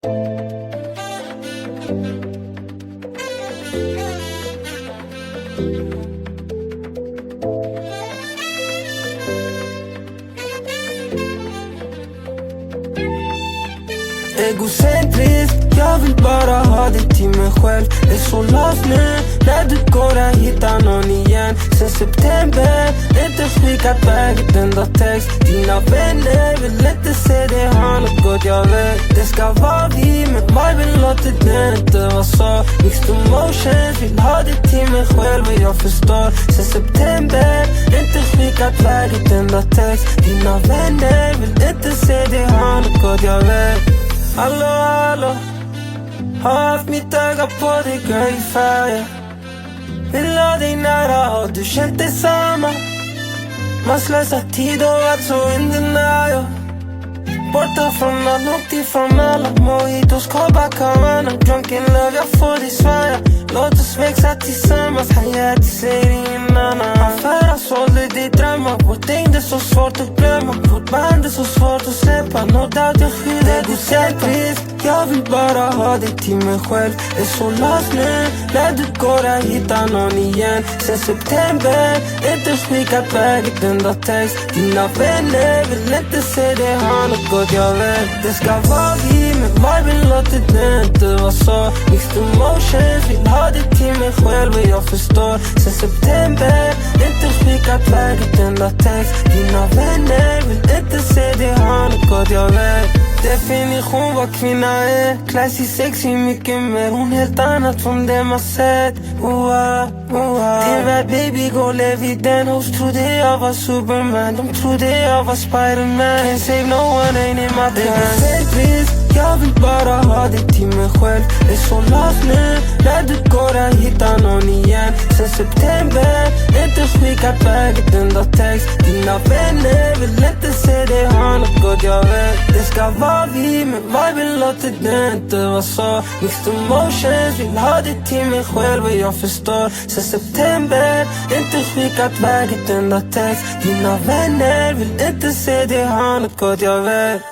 Egocentriskt, jag vill bara ha det till mig själv. Är så lost nu, när du går att hitta någon igen. Sen september, inte skickat väg ett enda text. Dina vänner vill inte se det har något gott, jag vet. Det ska vara vi, men viben låter det inte vara så. Mixed emotions, vill ha det till mig själv och jag förstår. Sen september, inte skickat väg ett enda text. Dina vänner vill inte se det har något gott, jag vet. Hallå, hallå, har haft mitt öga på dig, girl, i färger. Vill ha dig nära, har du känt detsamma? Man slösar tid och allt så in denial. Borta från allt, långt ifrån alla mojitos, Copacabana, drunken love, jag får dig svära. Låt oss växa tillsammans, här till säger ingen annan. Affärer sålde dig drömmar, vårt äng det är så svårt att glömma. Vårt band är så svårt att släppa, no doubt jag skyddar egocentriskt. Jag vill bara ha dig till mig själv. Är så lost nu, när du går att hitta någon igen. Sen september, inte skickat väg ett enda text. Dina vänner vill inte se det har något gott, jag vet. Det ska vara vi, men viben låter det inte vara så. Mixed emotions, vill ha det till mig själv och jag förstår. Sen september, inte skickat väg ett enda text. Dina vänner vill inte se det har något gott, jag vet. Definition vad kvinna är, classy, sexy, mycket mer. Hon helt annat från det man sett. Till värld baby, gå lev i den. Host trodde jag var Superman, de trodde jag var Spiderman. Can't save no one, ain't in my plans. Jag vill bara ha det till mig själv. Är så lost nu, när du går att hitta någon igen. Sen september, inte skickat väg ett enda text. Dina vänner vill inte se det har något gott, jag vet. Det ska vara vi, men viben låter det inte vara så. Mixed emotions, vill ha det till mig själv och jag förstår. Sen september, inte skickat väg ett enda text. Dina vänner vill inte se det har något gott, jag vet.